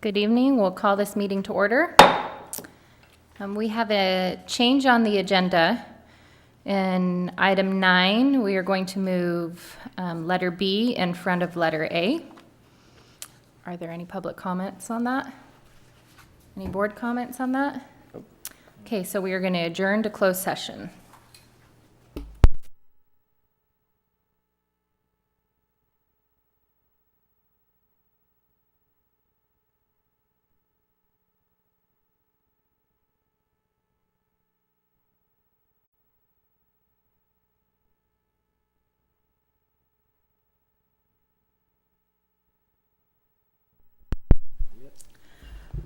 Good evening. We'll call this meeting to order. We have a change on the agenda. In item 9, we are going to move letter B in front of letter A. Are there any public comments on that? Any board comments on that? Okay, so we are going to adjourn to closed session.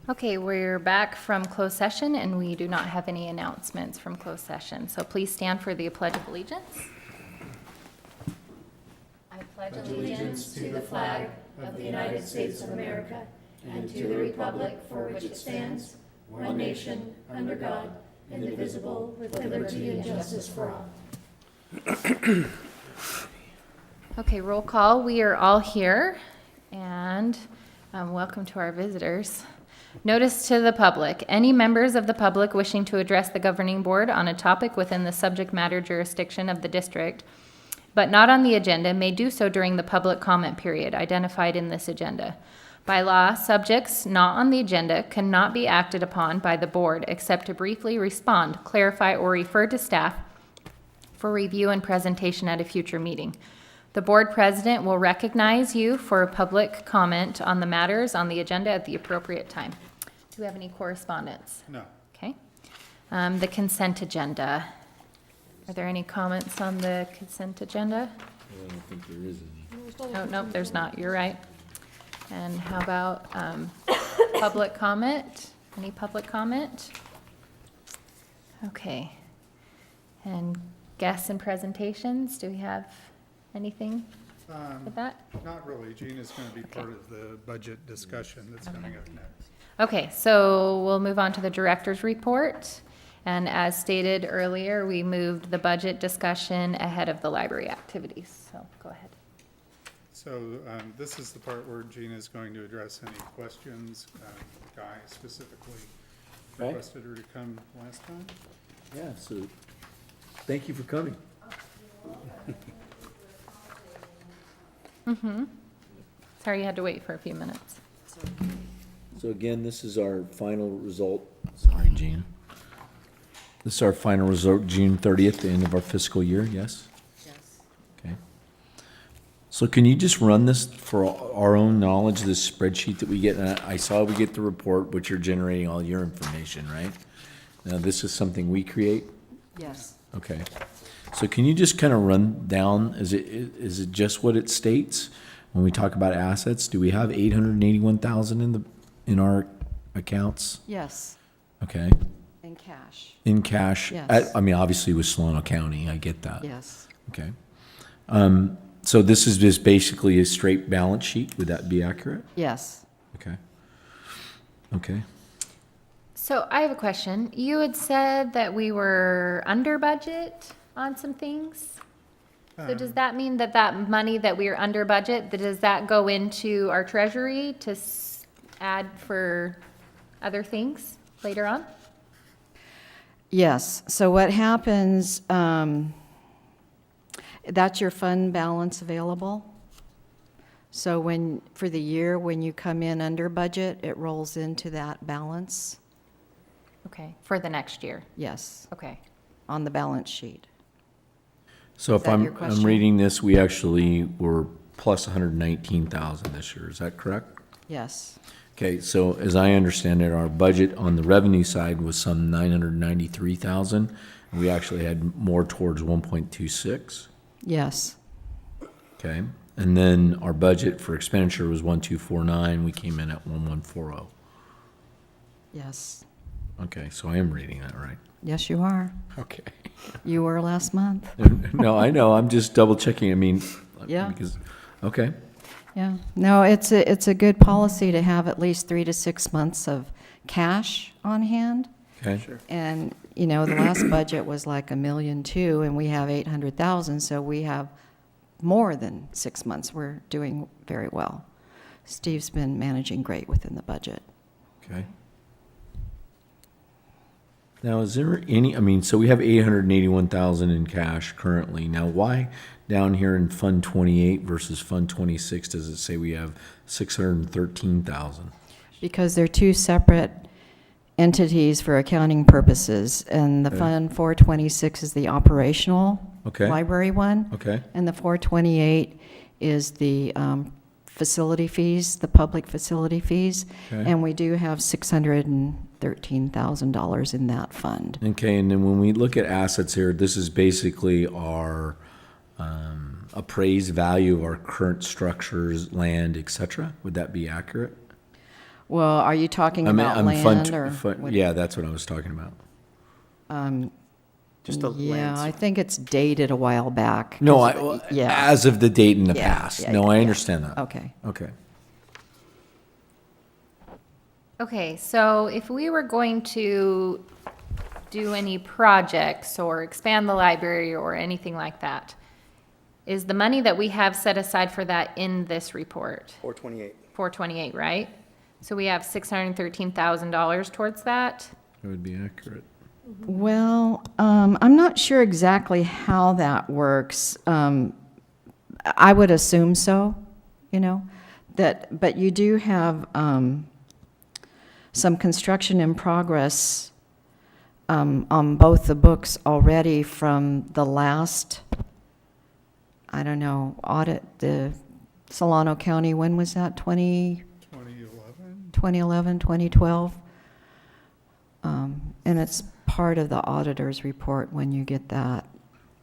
Okay, we're back from closed session, and we do not have any announcements from closed session. So please stand for the Pledge of Allegiance. I pledge allegiance to the flag of the United States of America and to the republic for which it stands, one nation, under God, indivisible, with liberty and justice for all. Okay, roll call. We are all here, and welcome to our visitors. Notice to the public. Any members of the public wishing to address the governing board on a topic within the subject matter jurisdiction of the district, but not on the agenda, may do so during the public comment period identified in this agenda. By law, subjects not on the agenda cannot be acted upon by the board except to briefly respond, clarify, or refer to staff for review and presentation at a future meeting. The board president will recognize you for public comment on the matters on the agenda at the appropriate time. Do we have any correspondence? No. Okay. The consent agenda. Are there any comments on the consent agenda? I don't think there is any. Oh, nope, there's not. You're right. And how about public comment? Any public comment? Okay. And guests and presentations, do we have anything with that? Not really. Gina's going to be part of the budget discussion that's coming up next. Okay, so we'll move on to the director's report. And as stated earlier, we moved the budget discussion ahead of the library activities. So go ahead. So this is the part where Gina's going to address any questions. Guy specifically Right. requested her to come last time. Yeah, so thank you for coming. Sorry you had to wait for a few minutes. So again, this is our final result. Sorry, Gene. This is our final result, June 30th, the end of our fiscal year, yes? Yes. Okay. So can you just run this for our own knowledge, this spreadsheet that we get? And I saw we get the report, which you're generating all your information, right? Now, this is something we create? Yes. Okay. So can you just kind of run down, is it just what it states? When we talk about assets, do we have 881,000 in our accounts? Yes, Okay. in cash. In cash? Yes. I mean, obviously with Solano County, I get that. Yes. Okay. So this is just basically a straight balance sheet, would that be accurate? Yes. Okay. Okay. So I have a question. You had said that we were under budget on some things. So does that mean that that money that we are under budget, does that go into our treasury to add for other things later on? Yes, so what happens, that's your fund balance available. So when, for the year, when you come in under budget, it rolls into that balance. Okay, for the next year. Yes, Okay. on the balance sheet. So if that your I'm question? reading this, we actually were plus 119,000 this year, is that correct? Yes, Okay, so as I understand it, our budget on the revenue side was some 993,000. And we actually had more towards 1.26, yes, okay? And then our budget for expenditure was 1,249, we came in at 1,140. yes. Okay, so I am reading that right. Yes, you are. Okay. You were last month. No, I know, I'm just double checking, I mean. Yeah. Because, okay, Yeah, no, it's a good policy to have at least 3 to 6 months of cash on hand. okay. Sure. And, you know, the last budget was like 1.2 million, and we have 800,000, so we have more than 6 months. We're doing very well. Steve's been managing great within the budget. Okay. Now, is there any, I mean, so we have 881,000 in cash currently. Now, why down here in Fund 28 versus Fund 26 does it say we have 613,000? Because they're two separate entities for accounting purposes, and the Okay. Fund 426 is the operational Okay. library one. Okay, And the 428 is the facility fees, the public facility fees. Okay. And we do have $613,000 in that fund. okay, and then when we look at assets here, this is basically our appraised value of our current structures, land, et cetera. Would that be accurate? Well, are you talking I mean, about I'm land or? what- yeah, that's what I was talking about. Just the Yeah, I lands. think it's dated a while back. No, 'cause yeah. as of the date in the Yeah, past. yeah, No, I yeah. understand that. Okay. Okay. Okay, so if we were going to do any projects or expand the library or anything like that, is the money that we have set aside for that in this report? 428. 428, right? So we have $613,000 towards that? That would be accurate. Well, I'm not sure exactly how that works. I would assume so, but you do have some construction in progress on both the books already from the last, I don't know, audit, the Solano County, when was that, 2011? 2011, 2012? And it's part of the auditor's report when you get that.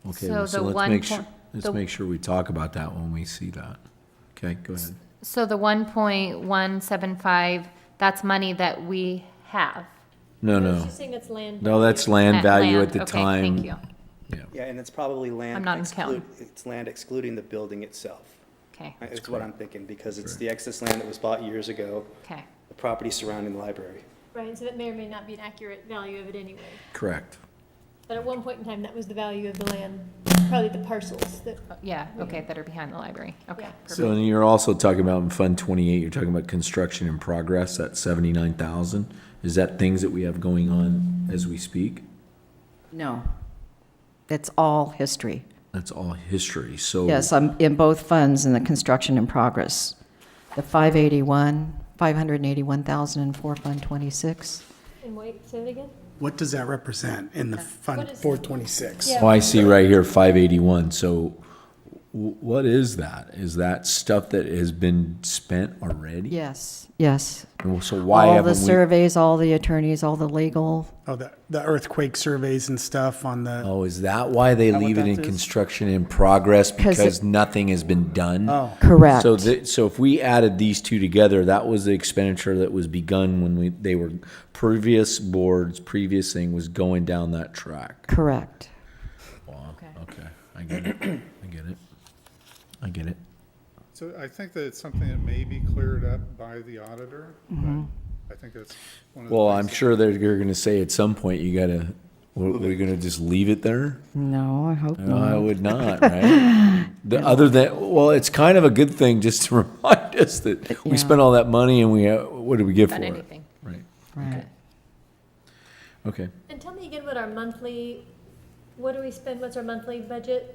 Okay, So well, the let's one make po- sure, let's the- make sure we talk about that when we see that. Okay, go ahead. So the 1.175, that's money that we have? No, no. She's saying that's land. No, that's land Net value land. at the Okay, time. thank you. Yeah, Yeah, and it's probably land. I'm not an accountant. It's land excluding the building itself. Okay, That's what I'm thinking, because it's the excess land that was bought years ago, okay. the property surrounding the library. Right, so that may or may not be an accurate value of it anyway. correct. But at one point in time, that was the value of the land, probably the parcels that, Yeah, okay, that are behind the library. Okay, Yeah. perfect. So then you're also talking about in Fund 28, you're talking about construction in progress, that's 79,000. Is that things that we have going on as we speak? No. It's all history. That's all history, so. Yes, I'm in both funds in the construction in progress. The 581,000 for Fund 26. and wait, say it again? What does that represent in the What Fund is- 426? Yeah. Oh, I see right here, 581, so what is that? Is that stuff that has been spent already? Yes, yes. And so why All the haven't we? surveys, all the attorneys, all the legal, Oh, the earthquake surveys and stuff on the, Oh, is that why they that what leave it that in is? construction in progress? 'Cause Because nothing has been done? oh, correct. So if we added these two together, that was the expenditure that was begun when they were, previous boards, previous thing was going down that track. Correct. Wow, Okay. okay, I get it, I get it, I get it. So I think that it's something that may be cleared up by the auditor, but I think that's one of the. Well, things I'm that- sure that you're gonna say at some point, you gotta, we're gonna just leave it there? No, I hope No, I not. would not, right? Other than, well, it's kind of a good thing just to remind us that we Yeah. spent all that money and what did we get for Done it? anything. Right, Right. okay. And tell me again what our monthly, what do we spend, what's our monthly budget?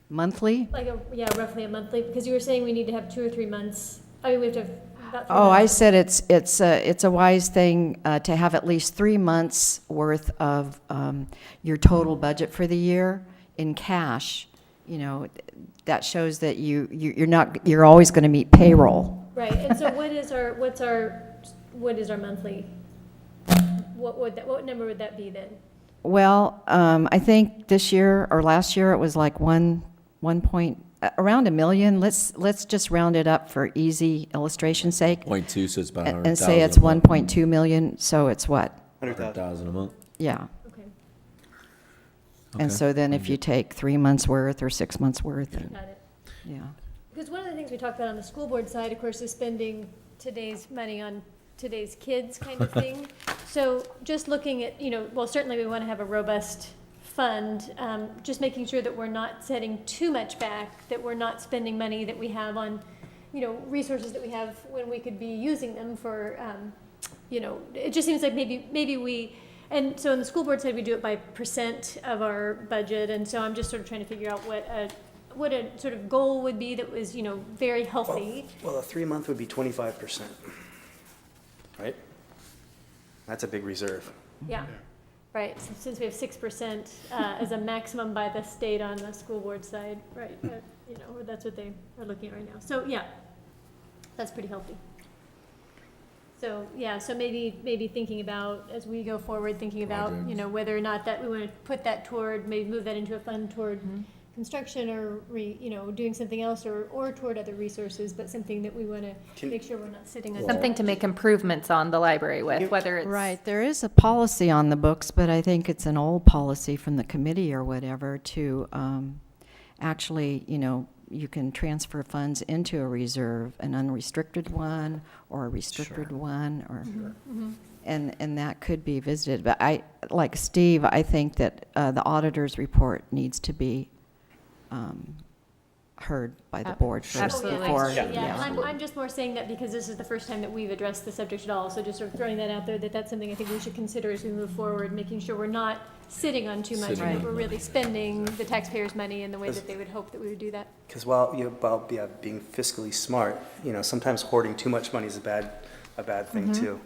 Monthly? Like, roughly a monthly, because you were saying we need to have 2 or 3 months. I mean, we have to have about 3 Oh, I months. said it's a wise thing to have at least 3 months' worth of your total budget for the year in cash. That shows that you're always going to meet payroll. Right, and so what is our monthly? What number would that be then? Well, I think this year or last year it was like around $1 million. Let's just round it up for easy illustration's sake 0.2, so it's about and 100,000 say it's a month. 1.2 million. So it's what? 100,000. 100,000 a month. Yeah. Okay, Okay. And so then if you take 3 months' worth or 6 months' worth, got it. yeah. Because one of the things we talked about on the school board side, of course, is spending today's money on today's kids kind of thing. So just looking at, well, certainly we want to have a robust fund, just making sure that we're not setting too much back, that we're not spending money that we have on, resources that we have when we could be using them for, it just seems like maybe we, and so on the school board side, we do it by percent of our budget, and so I'm just sort of trying to figure out what a sort of goal would be that was, very healthy. Well, a 3-month would be 25%, right? That's a big reserve. Yeah, right, since we have 6% as a maximum by the state on the school board side, right? That's what they are looking at right now. So, yeah, that's pretty healthy. So, yeah, so maybe thinking about, as we go forward, thinking about, Projects. whether or not that we want to put that toward, maybe move that into a fund toward construction or, doing something else or toward other resources, but something that we want to make sure we're not sitting on. Something to make improvements on the library with, whether it's. Right, there is a policy on the books, but I think it's an old policy from the committee or whatever to actually, you can transfer funds into a reserve, an unrestricted one or a restricted one, or, and that could be visited. But like Steve, I think that the auditor's report needs to be heard by the board first Absolutely. before. Yeah, I'm just more saying that because this is the first time that we've addressed the subject at all, so just sort of throwing that out there, that's something I think we should consider as we move forward, making sure we're not sitting on too much, Sitting and that on we're money. really spending the taxpayers' money in the way that they would hope that we would do that. Because while being fiscally smart, sometimes hoarding too much money is a bad thing too.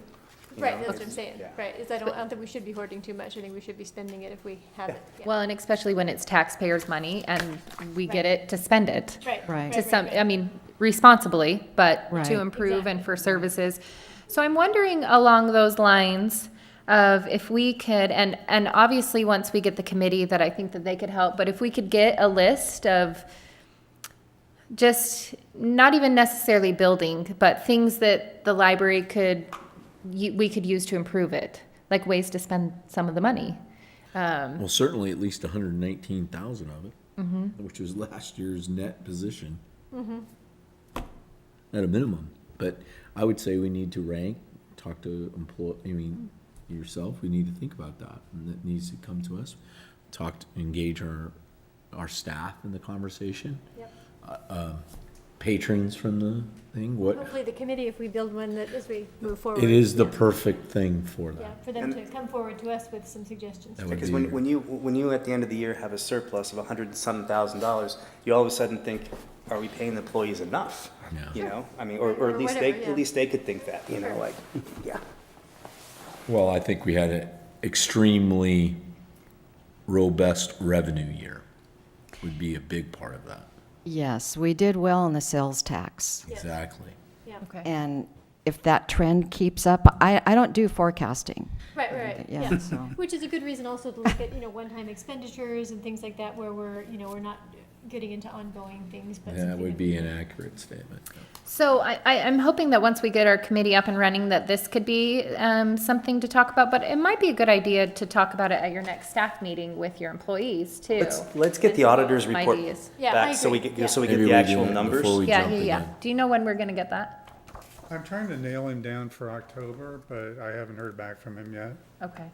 You Right, know, that's what I'm saying, yeah. right, I don't think we should be hoarding too much, I think we should be spending it if we have it. Yeah. Well, and especially when it's taxpayers' money and we get it to spend it. Right. To some, I mean, responsibly, but Right. to improve and Exactly. for services. So I'm wondering along those lines of if we could, and obviously, once we get the committee, that I think that they could help, but if we could get a list of just, not even necessarily building, but things that the library we could use to improve it, like ways to spend some of the money. Well, certainly at least 119,000 of it, which was last year's net position. At a minimum, but I would say we need to rank, talk to yourself, we need to think about that, and that needs to come to us. Engage our staff in the conversation. Yep. Patrons from the thing, Hopefully the committee, if we build one that as we move forward. it is the yeah. perfect thing for Yeah, that. for them to come forward to us with some suggestions. That would Because be- when you at the end of the year have a surplus of $100,000, you all of a sudden think, are we paying the employees enough? Yeah. I mean, Or or at least whatever, yeah. at least they could think that, Sure. like, yeah. Well, I think we had an extremely robust revenue year, would be a big part of that. Yes, we did well on the sales tax. Yes. Exactly. Yeah, Okay. And if that trend keeps up, I don't do forecasting. right, Yeah, yeah. so, Which is a good reason also to look at, one-time expenditures and things like that where we're not getting into ongoing things, but That something would that be we- an accurate statement. So I'm hoping that once we get our committee up and running, that this could be something to talk about, but it might be a good idea to talk about it at your next staff meeting with your employees too. Let's get the auditor's Some report ideas. Yeah, I back so we agree. get, so we get Maybe the we actual do it numbers. before we Yeah, jump yeah, yeah. again. Do you know when we're gonna get that? I'm trying to nail him down for October, but I haven't heard back from him yet. Okay.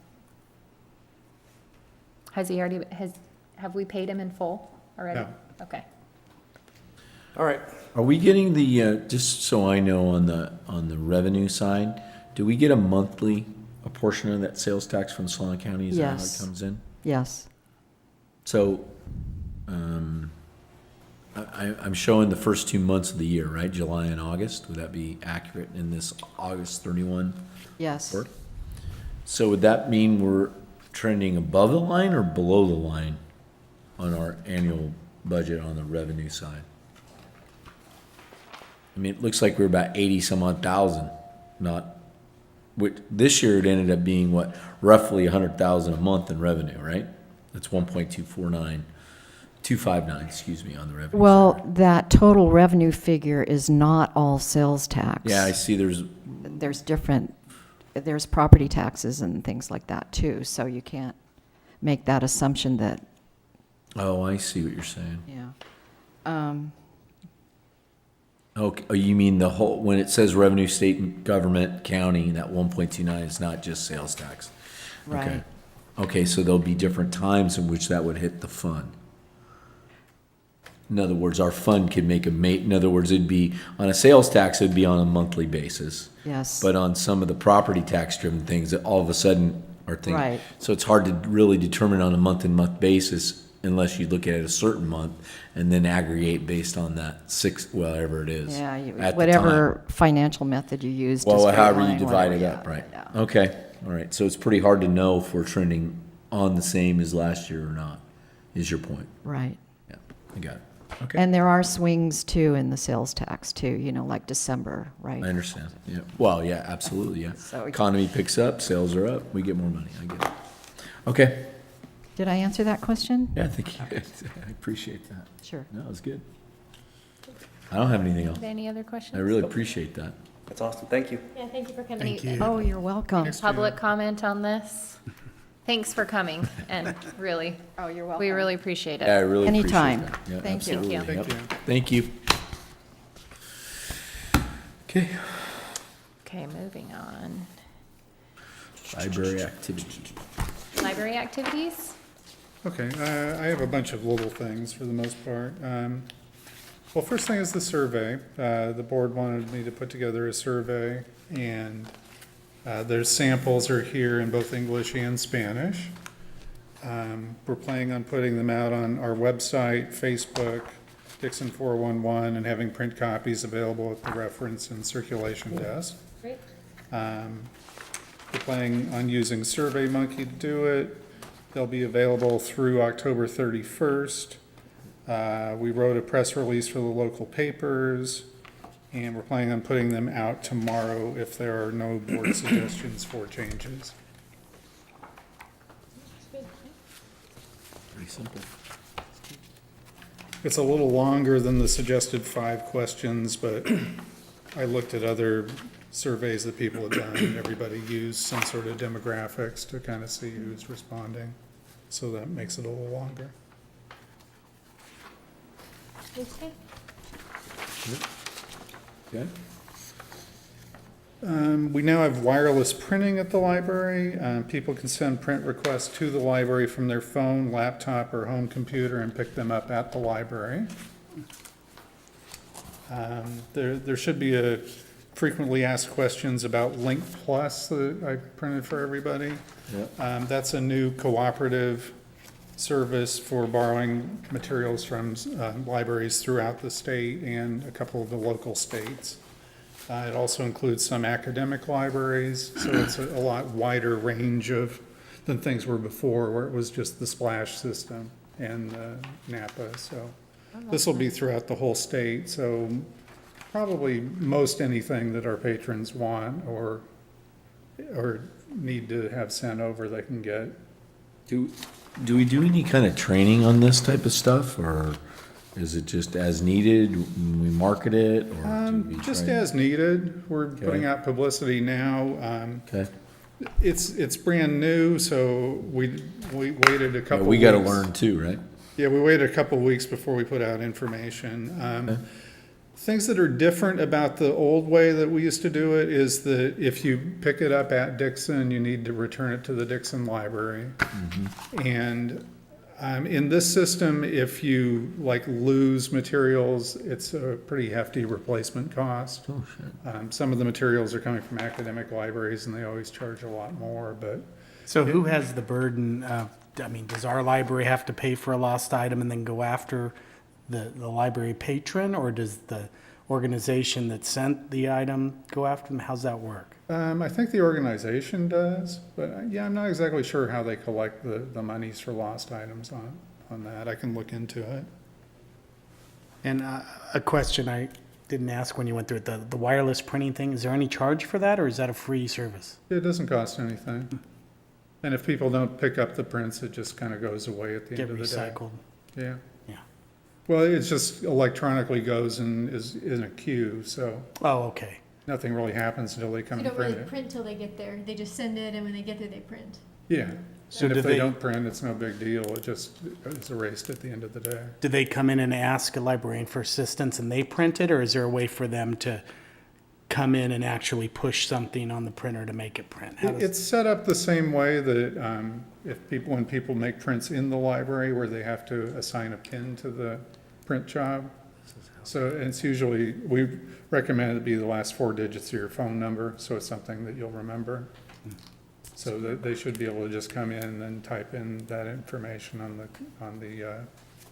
Have we paid him in full already? No. Okay. All right. Are we getting the, just so I know on the revenue side, do we get a portion of that sales tax from Solon County? Is that how it Yes. comes in? yes. So, I'm showing the first 2 months of the year, right? July and August. Would that be accurate in this August 31 Yes. report? So would that mean we're trending above the line or below the line on our annual budget on the revenue side? I mean, it looks like we're about 80 some odd thousand, this year it ended up being what, roughly 100,000 a month in revenue, right? That's 259, excuse me, on the revenue Well, side. that total revenue figure is not all sales tax. Yeah, I see there's, There's property taxes and things like that too, so you can't make that assumption that, oh, I see what you're saying. yeah. Okay, oh, you mean the whole, when it says revenue, state and government, county, that 1.29 is not just sales tax? Okay. Right. Okay, so there'll be different times in which that would hit the fund. In other words, our fund could make in other words, it'd be, on a sales tax, it'd be on a monthly basis. Yes. But on some of the property tax driven things, that all of a sudden are things. Right. So it's hard to really determine on a month-to-month basis unless you look at it a certain month and then aggregate based on that whatever it is. Yeah, at the whatever financial method you use. to Well, straight however you line, divide it whatever, up, right? yeah. Okay, all right. So it's pretty hard to know if we're trending on the same as last year or not, is your point. Right. Yeah, I got it. Okay, And there are swings too in the sales tax too, like December, right? I understand. Yeah, well, yeah, absolutely, yeah. So- Economy picks up, sales are up, we get more money. I get it. Okay. Did I answer that question? Yeah, I think you did. I appreciate that. Sure. No, it was good. I don't have anything else. Any other questions? I really appreciate that. That's awesome. Thank you. Yeah, thank you for coming. Thank you. Oh, you're welcome. Public comment on this? Thanks for coming, and really, Oh, you're welcome. we really appreciate Yeah, I it. really appreciate Anytime. that. Yeah, Thank you. absolutely. Thank Yep. you. Thank you. Okay, Okay, moving on. library activity. Library activities? Okay, I have a bunch of little things for the most part. Well, first thing is the survey. The board wanted me to put together a survey, and there's samples are here in both English and Spanish. We're planning on putting them out on our website, Facebook, Dixon 411, and having print copies available at the reference and circulation desk. Great. We're planning on using SurveyMonkey to do it. They'll be available through October 31st. We wrote a press release for the local papers, and we're planning on putting them out tomorrow if there are no board suggestions for changes. Pretty simple. It's a little longer than the suggested 5 questions, but I looked at other surveys that people have done, and everybody used some sort of demographics to kind of see who's responding. So that makes it a little longer. Okay. Okay. We now have wireless printing at the library. People can send print requests to the library from their phone, laptop, or home computer and pick them up at the library. There should be a frequently asked questions about Link Plus that I printed for everybody. That's a new cooperative service for borrowing materials from libraries throughout the state and a couple of the local states. It also includes some academic libraries, so it's a lot wider range than things were before, where it was just the Splash system and Napa. So this will be throughout the whole state, so probably most anything that our patrons want or need to have sent over, they can get. Do we do any kind of training on this type of stuff, or is it just as needed, we market it, or do we Just train? as needed. We're putting Okay. out publicity now. Okay, It's brand new, so we waited a yeah, couple. we gotta weeks. learn too, right? Yeah, we waited a couple weeks before we put out information. Okay. Things that are different about the old way that we used to do it is that if you pick it up at Dixon, you need to return it to the Dixon Library. And in this system, if you lose materials, it's a pretty hefty replacement cost. Oh, shit. Some of the materials are coming from academic libraries and they always charge a lot more, but So who has the burden of, does our library have to pay for a lost item and then go after the library patron? Or does the organization that sent the item go after them? How's that work? I think the organization does, but yeah, I'm not exactly sure how they collect the monies for lost items on that. I can look into it. And a question I didn't ask when you went through it, the wireless printing thing, is there any charge for that, or is that a free service? It doesn't cost anything. And if people don't pick up the prints, it just kind of goes away at the Get end of the day. recycled? Yeah. Yeah. Well, it's just electronically goes and is in a queue, so Oh, okay. nothing really happens until they come You and don't really print it. print till they get there. They just send it, and when they get there, they print. Yeah. So And do if they they- don't print, it's no big deal. It just is erased at the end of the day. Do they come in and ask a librarian for assistance and they print it, or is there a way for them to come in and actually push something on the printer to make it print? How does- It's set up the same way that when people make prints in the library where they have to assign a pin to the print job. So it's usually, we recommend it be the last 4 digits of your phone number, so it's something that you'll remember. So that they should be able to just come in and type in that information on the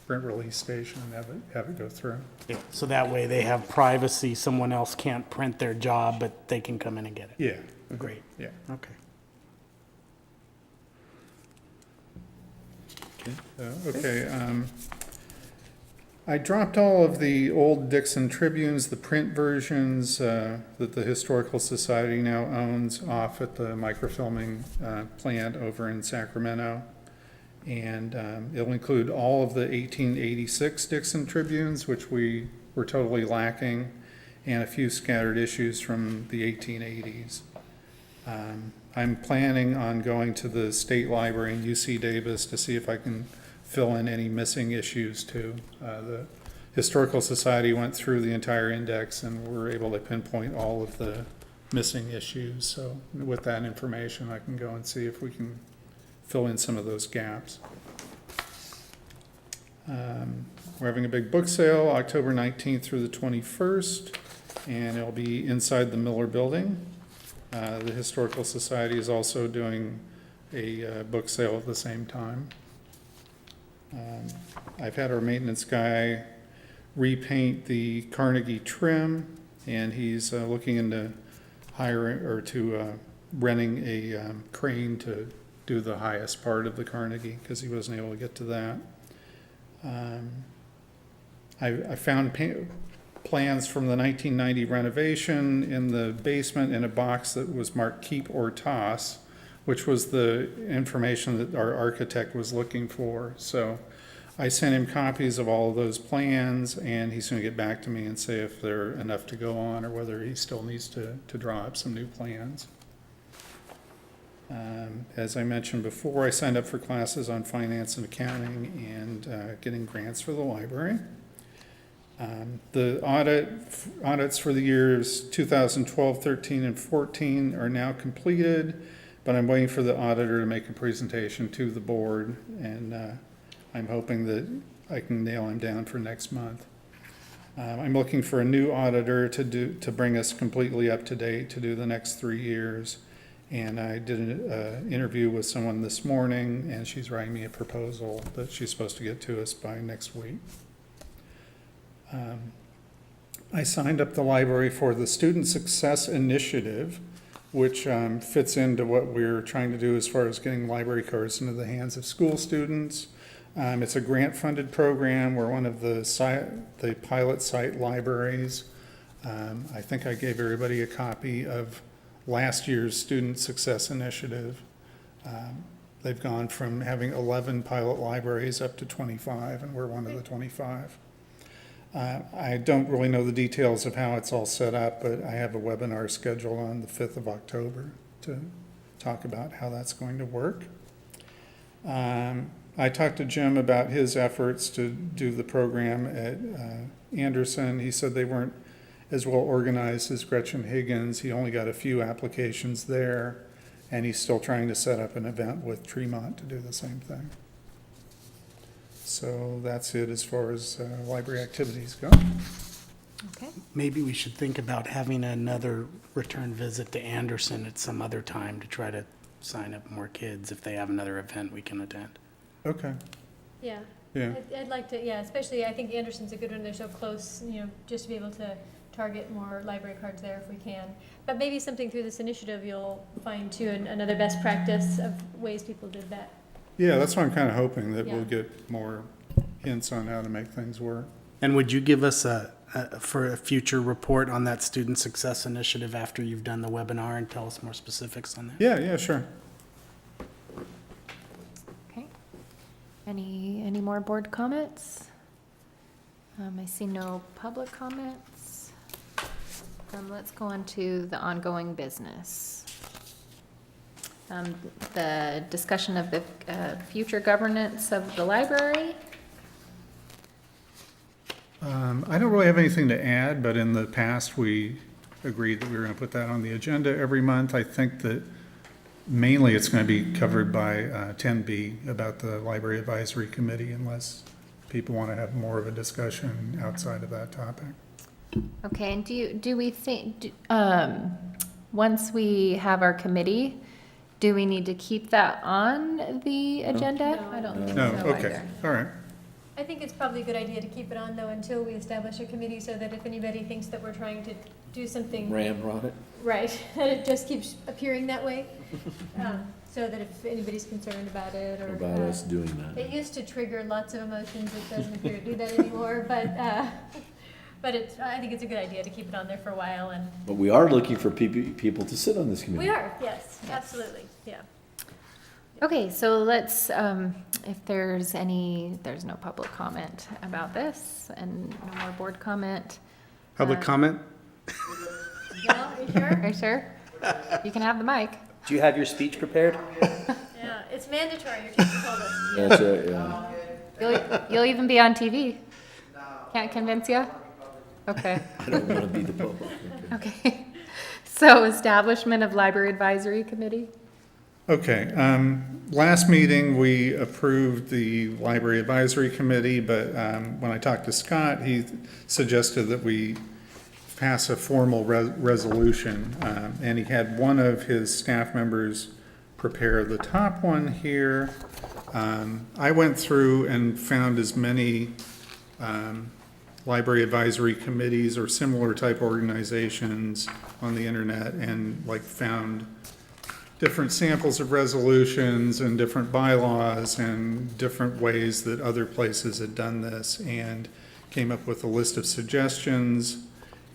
print release station and have it go through. Yeah, so that way they have privacy, someone else can't print their job, but they can come in and get it. Yeah, Great, yeah. okay. Okay, I dropped all of the old Dixon Tribunes, the print versions that the Historical Society now owns, off at the microfilming plant over in Sacramento. And it'll include all of the 1886 Dixon Tribunes, which we were totally lacking, and a few scattered issues from the 1880s. I'm planning on going to the State Library in UC Davis to see if I can fill in any missing issues too. The Historical Society went through the entire index and were able to pinpoint all of the missing issues. So with that information, I can go and see if we can fill in some of those gaps. We're having a big book sale October 19th through the 21st, and it'll be inside the Miller Building. The Historical Society is also doing a book sale at the same time. I've had our maintenance guy repaint the Carnegie trim, and he's looking into hiring or to renting a crane to do the highest part of the Carnegie because he wasn't able to get to that. I found plans from the 1990 renovation in the basement in a box that was marked keep or toss, which was the information that our architect was looking for. So I sent him copies of all of those plans, and he's going to get back to me and say if they're enough to go on or whether he still needs to draw up some new plans. As I mentioned before, I signed up for classes on finance and accounting and getting grants for the library. The audits for the years 2012, 13, and 14 are now completed, but I'm waiting for the auditor to make a presentation to the board, and I'm hoping that I can nail him down for next month. I'm looking for a new auditor to bring us completely up to date to do the next 3 years. And I did an interview with someone this morning, and she's writing me a proposal that she's supposed to get to us by next week. I signed up the library for the Student Success Initiative, which fits into what we're trying to do as far as getting library cards into the hands of school students. It's a grant-funded program. We're one of the pilot site libraries. I think I gave everybody a copy of last year's Student Success Initiative. They've gone from having 11 pilot libraries up to 25, and we're one of the 25. I don't really know the details of how it's all set up, but I have a webinar scheduled on the 5th of October to talk about how that's going to work. I talked to Jim about his efforts to do the program at Anderson. He said they weren't as well organized as Gretchen Higgins. He only got a few applications there, and he's still trying to set up an event with Tremont to do the same thing. So that's it as far as library activities go. Okay. Maybe we should think about having another return visit to Anderson at some other time to try to sign up more kids. If they have another event, we can attend. Okay, Yeah. yeah. I'd like to, yeah, especially, I think Anderson's a good one, they're so close, just to be able to target more library cards there if we can. But maybe something through this initiative, you'll find too, another best practice of ways people did that. Yeah, that's what I'm kind of hoping, that we'll Yeah. get more hints on how to make things work. And would you give us for a future report on that Student Success Initiative after you've done the webinar and tell us more specifics on that? Yeah, sure. Okay. Any more board comments? I see no public comments. Let's go on to the ongoing business. The discussion of the future governance of the library. I don't really have anything to add, but in the past, we agreed that we were going to put that on the agenda every month. I think that mainly it's going to be covered by 10B about the Library Advisory Committee, unless people want to have more of a discussion outside of that topic. Okay, and do we think, once we have our committee, do we need to keep that on the agenda? No. I don't think No, so okay, either. all right. I think it's probably a good idea to keep it on though until we establish a committee so that if anybody thinks that we're trying to do something Ramrod it? right, that it just keeps appearing that way. So that if anybody's concerned about it or. About us doing It that. used to trigger lots of emotions. It doesn't appear to do that anymore, but it's, I think it's a good idea to keep it on there for a while and. But we are looking for people to sit on this committee. We are, yes, absolutely, yeah. Okay, so let's, if there's no public comment about this and no more board comment. Public comment? No, are you sure? Are you sure? You can have the mic. Do you have your speech prepared? Yeah, it's mandatory, your teacher told us. That's right, yeah. You'll even be on TV. Can't convince you? Okay, I don't want to be the public. okay. So establishment of library advisory committee? Okay, last meeting, we approved the Library Advisory Committee, but when I talked to Scott, he suggested that we pass a formal resolution, and he had one of his staff members prepare the top one here. I went through and found as many library advisory committees or similar type organizations on the internet and found different samples of resolutions and different bylaws and different ways that other places had done this, and came up with a list of suggestions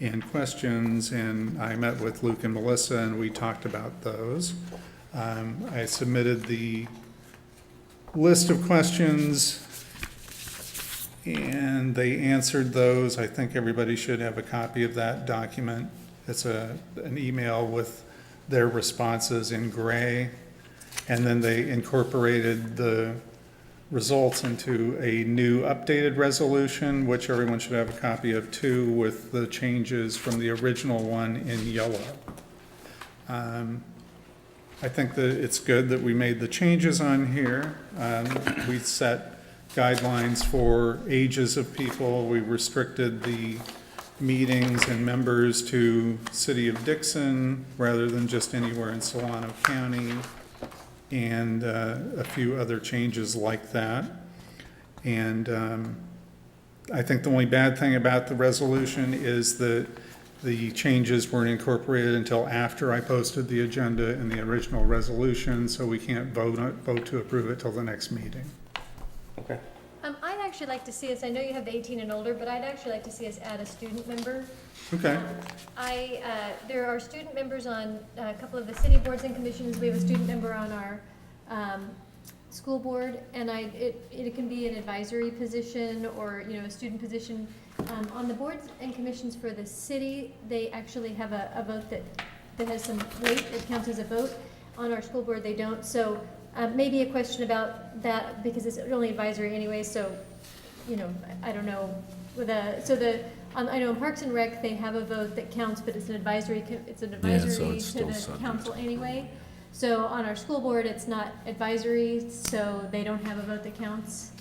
and questions, and I met with Luke and Melissa and we talked about those. I submitted the list of questions and they answered those. I think everybody should have a copy of that document. It's an email with their responses in gray, and then they incorporated the results into a new updated resolution, which everyone should have a copy of too, with the changes from the original one in yellow. I think that it's good that we made the changes on here. We set guidelines for ages of people. We restricted the meetings and members to City of Dixon rather than just anywhere in Solano County, and a few other changes like that. And I think the only bad thing about the resolution is that the changes weren't incorporated until after I posted the agenda in the original resolution, so we can't vote to approve it till the next meeting. Okay. I'd actually like to see us, I know you have the 18 and older, but I'd actually like to see us add a student member. Okay. There are student members on a couple of the city boards and commissions. We have a student member on our school board, and it can be an advisory position or, a student position. On the boards and commissions for the city, they actually have a vote that has some weight, it counts as a vote. On our school board, they don't. So maybe a question about that, because it's only advisory anyway, so, I don't know. I know in Parks and Rec, they have a vote that counts, but it's an advisory, so to it's still the subject. council anyway. So on our school board, it's not advisory, so they don't have a vote that counts.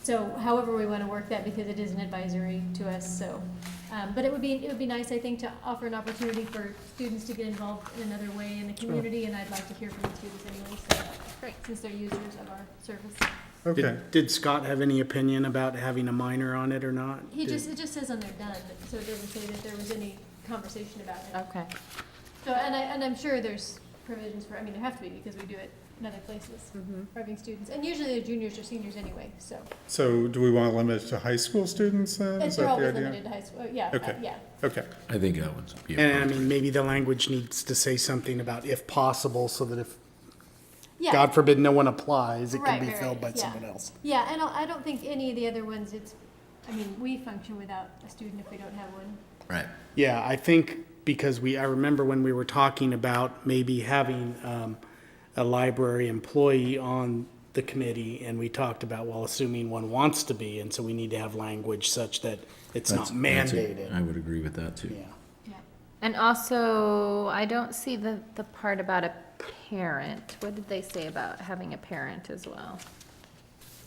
So however we want to work that, because it is an advisory to us, so. But it would be nice, I think, to offer an opportunity for students to get involved in another way in the community, and I'd like to hear from the students anyway, so. Great. Since they're users of our service. Okay. Did Scott have any opinion about having a minor on it or not? It just says on there done, so it doesn't say that there was any conversation about it. Okay. So, and I'm sure there's provisions for, there have to be, because we do it in other places, for having students. And usually they're juniors or seniors anyway, so. So do we want to limit it to high school students then? Is They're that the always idea? limited to high school, yeah, Okay. yeah. Okay, I think that one's. be And appropriate. maybe the language needs to say something about if possible, so that if, Yeah. God forbid, no one applies, it Right, can be right, filled by right, yeah. someone else. Yeah, and I don't think any of the other ones, we function without a student if we don't have one. Right. Yeah, I think because I remember when we were talking about maybe having a library employee on the committee, and we talked about, well, assuming one wants to be, and so we need to have language such that it's not mandated. I would agree with that too. Yeah. Yeah. And also, I don't see the part about a parent. What did they say about having a parent as well?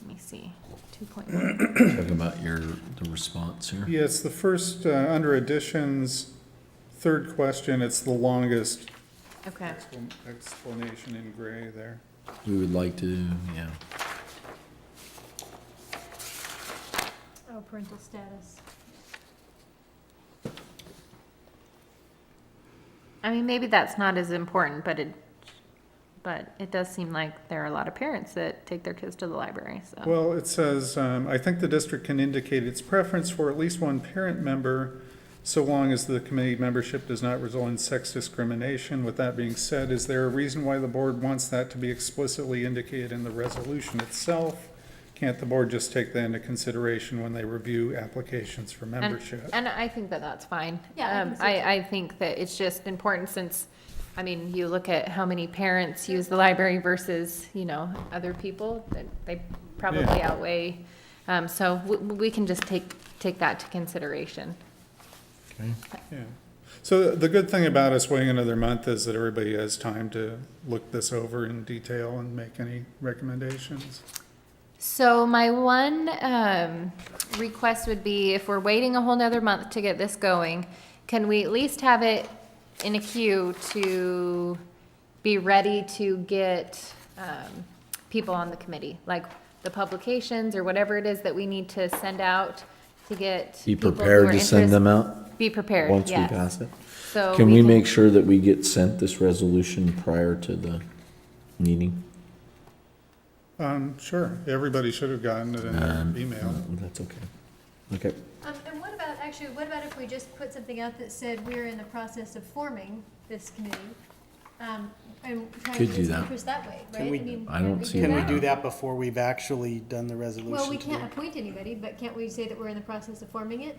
Let me see, 2.1. Talking about the response here. Yeah, it's the first, under additions, third question, it's the longest Okay. explanation in gray there. We would like to, yeah. Oh, parental status. I mean, maybe that's not as important, but it does seem like there are a lot of parents that take their kids to the library, so. Well, it says, I think the district can indicate its preference for at least one parent member, so long as the committee membership does not result in sex discrimination. With that being said, is there a reason why the board wants that to be explicitly indicated in the resolution itself? Can't the board just take that into consideration when they review applications for membership? And I think that that's fine. Yeah, I think so too. I think that it's just important since, I mean, you look at how many parents use the library versus, other people, that they probably Yeah. outweigh. So we can just take that to consideration. Okay. Yeah. So the good thing about us waiting another month is that everybody has time to look this over in detail and make any recommendations. So my one request would be, if we're waiting a whole nother month to get this going, can we at least have it in a queue to be ready to get people on the committee? Like the publications or whatever it is that we need to send out to get Be people who prepared are to send them interest- out Be prepared, once we yes. pass it. So Can we can- make sure that we get sent this resolution prior to the meeting? Sure, everybody should have gotten it in their email. That's okay. Okay. And what about if we just put something out that said we're in the process of forming this committee? And trying Could to do raise that. interest that way, right? Can we- mean, I don't can't we see Can we Yeah. do that before we've actually done the resolution? Well, we to can't do? appoint anybody, but can't we say that we're in the process of forming it?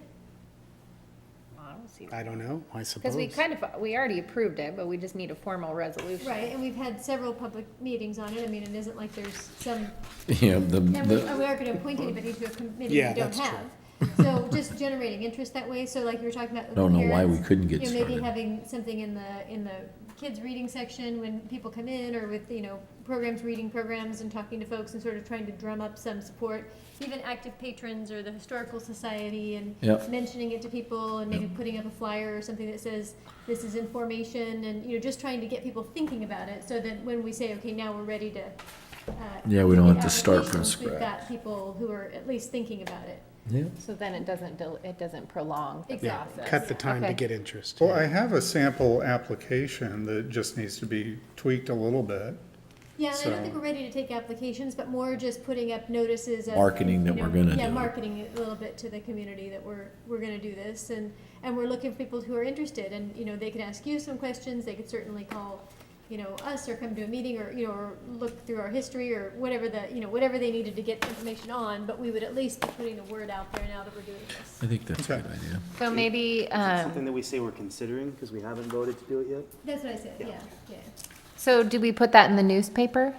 I don't know, I suppose. Because we already approved it, but we just need a formal resolution. Right, and we've had several public meetings on it. I mean, it isn't like there's some, Yeah, and we aren't gonna appoint anybody to a committee Yeah, we don't that's have. So just generating interest that way, so like you were talking about with the don't know why we parents, couldn't get maybe started. having something in the kids' reading section when people come in, or with, reading programs and talking to folks and sort of trying to drum up some support. Even active patrons or the historical society, and Yep. mentioning it to people, and maybe putting up a flyer or something that says, this is information, and, just trying to get people thinking about it, so that when we say, okay, now we're ready to, Yeah, we don't get have to start from applications, We've scratch. got people who are at least thinking about it. Yeah. So then it doesn't prolong the Exactly. process. Cut the time to Okay. get interest. Well, I have a sample application that just needs to be tweaked a little bit. Yeah, and I don't So- think we're ready to take applications, but more just putting up notices of. Marketing that we're gonna Yeah, do it. marketing it a little bit to the community that we're gonna do this, and we're looking for people who are interested, and, they could ask you some questions, they could certainly call, us, or come to a meeting, or, or look through our history, or whatever whatever they needed to get information on, but we would at least be putting the word out there now that we're doing this. I think that's a Okay. good idea. So maybe, Something that we say we're considering, because we haven't voted to do it yet? That's what I said, yeah, yeah. so do we put that in the newspaper?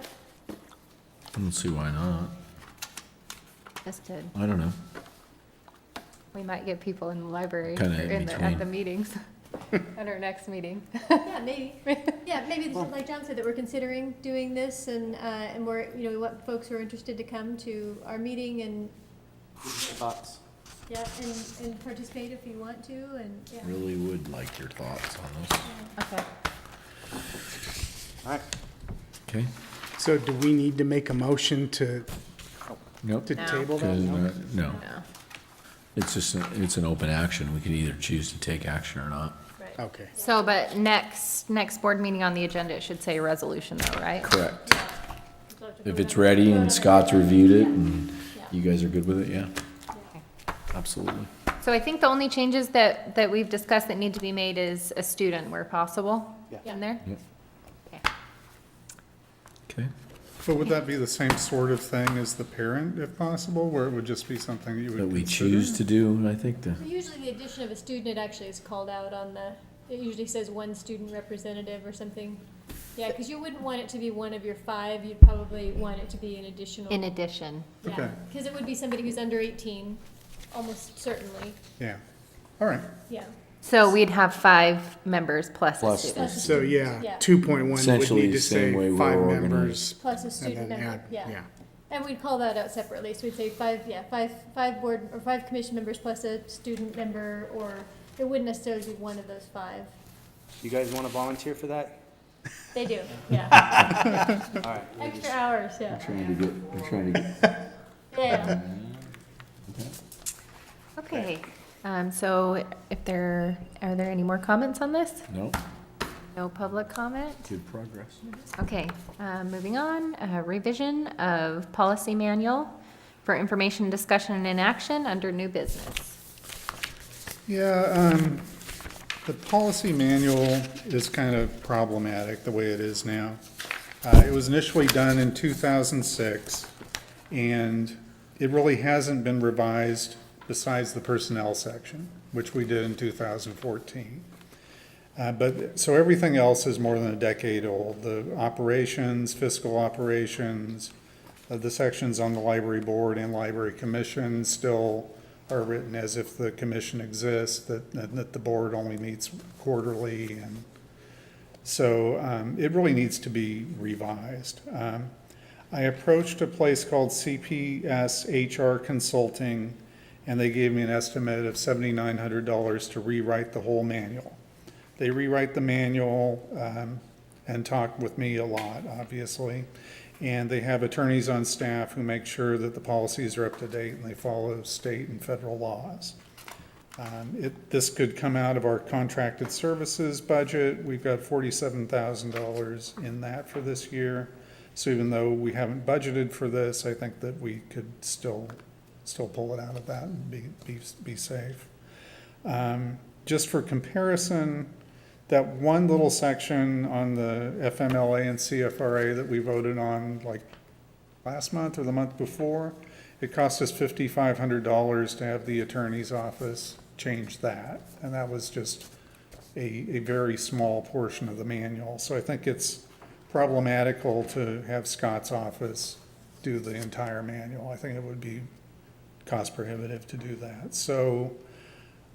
I don't see why not. Just to, I don't know. we might get people in the library, or Kinda in at between. the meetings, at our next meeting. Yeah, maybe. Yeah, maybe, like John said, that we're considering doing this, and we're, we want folks who are interested to come to our meeting and, Thoughts? yeah, and participate if you want to, and, yeah. Really would like your thoughts on this. Okay. All right. Okay? So do we need to make a motion to Nope. No. table that? Cause, No? no, No, it's just, it's an open action. We can either choose to take action or not. Right. Okay. so, but next board meeting on the agenda, it should say resolution though, right? Correct. We'll have to If vote it's on it. ready Vote on and it. Scott's reviewed it and Yeah. you guys are good with it, yeah, Yeah. absolutely. So I think the only changes that we've discussed that need to be made is a student where possible Yeah. in there. Yep. Okay. Okay. But would that be the same sort of thing as the parent, if possible, where it would just be something you would That we consider? choose to do, I think the, Usually the addition of a student, it actually is called out on it usually says one student representative or something. Yeah, because you wouldn't want it to be one of your 5, you'd probably want it to be an additional. In addition. Okay. Because it would be somebody who's under 18, almost certainly, Yeah, all right. yeah. So we'd have 5 members plus a Plus student. So, yeah, Yeah. 2.1 would Essentially need the to same say way we're 5 organized. members. Plus a And student then member, add, yeah. yeah. And we'd call that out separately, so we'd say five board, or 5 commission members plus a student member, or it wouldn't necessarily be one of those 5. You guys want to volunteer for that? They do, yeah. All right. Extra hours, yeah. We're trying to get. Yeah. Okay, so are there any more comments on this? No, No public comment? good progress. Okay, moving on, revision of policy manual for information, discussion, and action under new business. Yeah, the policy manual is kind of problematic the way it is now. It was initially done in 2006, and it really hasn't been revised besides the personnel section, which we did in 2014. So everything else is more than a decade old. The operations, fiscal operations, the sections on the library board and library commission still are written as if the commission exists, that the board only meets quarterly. And so it really needs to be revised. I approached a place called CPS HR Consulting, and they gave me an estimate of $7,900 to rewrite the whole manual. They rewrite the manual and talk with me a lot, obviously. And they have attorneys on staff who make sure that the policies are up to date and they follow state and federal laws. This could come out of our contracted services budget. We've got $47,000 in that for this year. So even though we haven't budgeted for this, I think that we could still pull it out of that and be safe. Just for comparison, that one little section on the FMLA and CFRA that we voted on like last month or the month before, it cost us $5,500 to have the attorney's office change that. And that was just a very small portion of the manual. So I think it's problematical to have Scott's office do the entire manual. I think it would be cost prohibitive to do that. So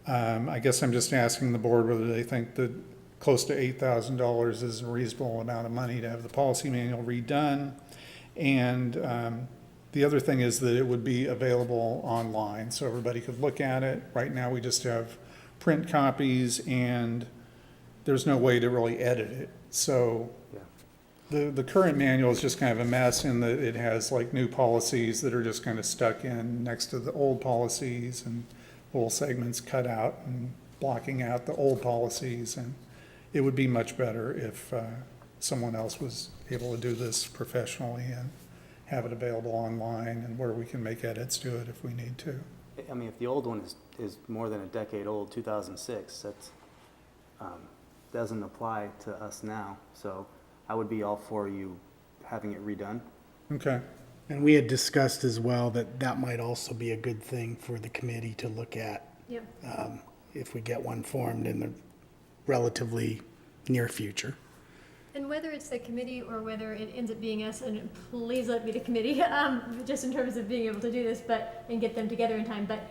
I guess I'm just asking the board whether they think that close to $8,000 is a reasonable amount of money to have the policy manual redone. And the other thing is that it would be available online so everybody could look at it. Right now we just have print copies and there's no way to really edit it. So the current manual is just kind of a mess in that it has like new policies that are just kind of stuck in next to the old policies and little segments cut out and blocking out the old policies. And it would be much better if someone else was able to do this professionally and have it available online and where we can make edits to it if we need to. I mean, if the old one is more than a decade old, 2006, that's doesn't apply to us now. So I would be all for you having it redone. Okay. And we had discussed as well that that might also be a good thing for the committee to look at Yep. if we get one formed in the relatively near future. And whether it's the committee or whether it ends up being us, and please let me the committee, just in terms of being able to do this, and get them together in time. But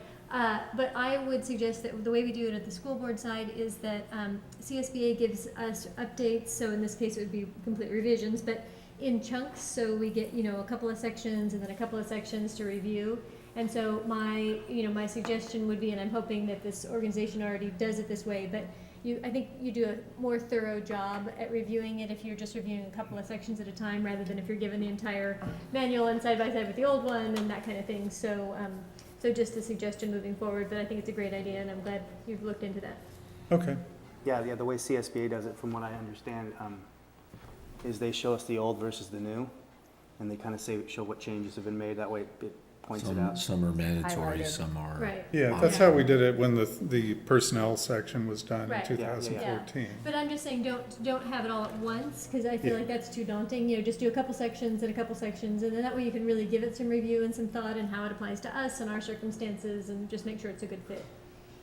I would suggest that the way we do it at the school board side is that CSBA gives us updates. So in this case, it would be complete revisions, but in chunks. So we get, a couple of sections and then a couple of sections to review. And so my suggestion would be, and I'm hoping that this organization already does it this way, but I think you do a more thorough job at reviewing it if you're just reviewing a couple of sections at a time, rather than if you're given the entire manual and side by side with the old one and that kind of thing. So, so just a suggestion moving forward, but I think it's a great idea, and I'm glad you've looked into that. Okay. Yeah, the way CSBA does it, from what I understand, is they show us the old versus the new, and they kind of show what changes have been made. That way it points it out. Some are mandatory, Highlighted. some are. Right. Yeah, that's how we did it when the personnel section was done in Right. Yeah, yeah, yeah. 2014. But I'm just saying, don't have it all at once, because I feel Yeah. like that's too daunting. Just do a couple sections and a couple sections, and then that way you can really give it some review and some thought and how it applies to us and our circumstances, and just make sure it's a good fit.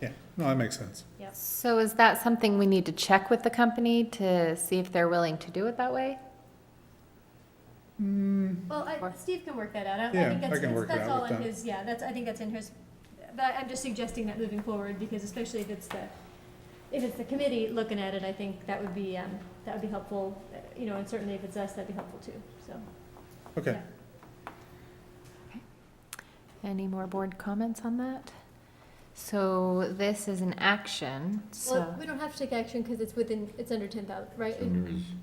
Yeah, no, that makes sense. Yep. So is that something we need to check with the company to see if they're willing to do it that way? Well, Steve can work that out. Yeah, I think I can work it that's out all with in them. his, I think that's in his, but I'm just suggesting that moving forward, because especially if it's the committee looking at it, I think that would be helpful, and certainly if it's us, that'd be helpful too, so. Okay. Any more board comments on that? So this is an action, so, Well, we don't have to take action because it's under 10,000, right?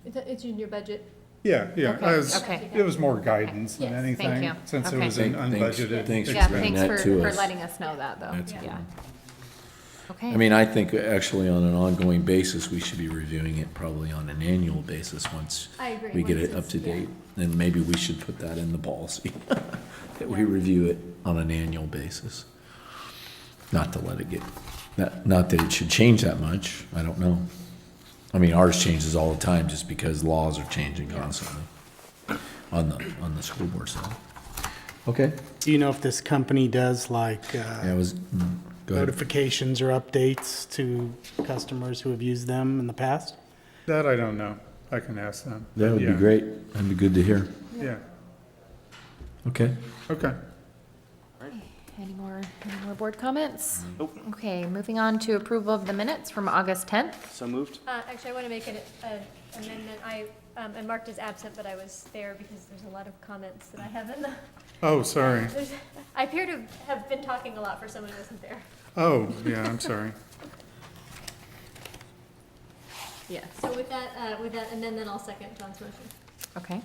It's in your budget. Yeah, yeah, Okay, okay. it was more guidance than Yes. anything. Thank you. Since it Okay. was an Thanks- unbudgeted thanks for yeah, expense. bringing thanks that for, to for us. letting us know that, though. That's Yeah. I Okay, mean, I think actually on an ongoing basis, we should be reviewing it probably on an annual basis once I agree. we get Once it up it's- to yeah. date. And maybe we should put that in the policy, that we review it on an annual basis. Not to let it get, not that it should change that much, I don't know. I mean, ours changes all the time just because laws are changing constantly on the school board side. Okay. Do you know if this company does like Yeah, go ahead. notifications or updates to customers who have used them in the past? That I don't know. I can ask them. That would be Yeah. great. That'd be good to hear. Yeah, Okay. okay. any more board comments? Okay, moving on to approval of the minutes from August 10th. So moved? Actually, I want to make an amendment. And marked as absent, but I was there because there's a lot of comments that I haven't. Oh, sorry. I appear to have been talking a lot for someone who wasn't there. Oh, yeah, I'm sorry. Yes. So with that, and then I'll second John's motion. Okay,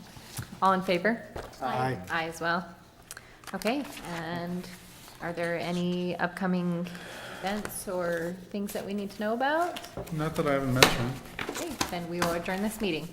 all in favor? Aye. Aye as well. Okay, and are there any upcoming events or things that we need to know about? Not that I haven't mentioned. Okay, then we will adjourn this meeting.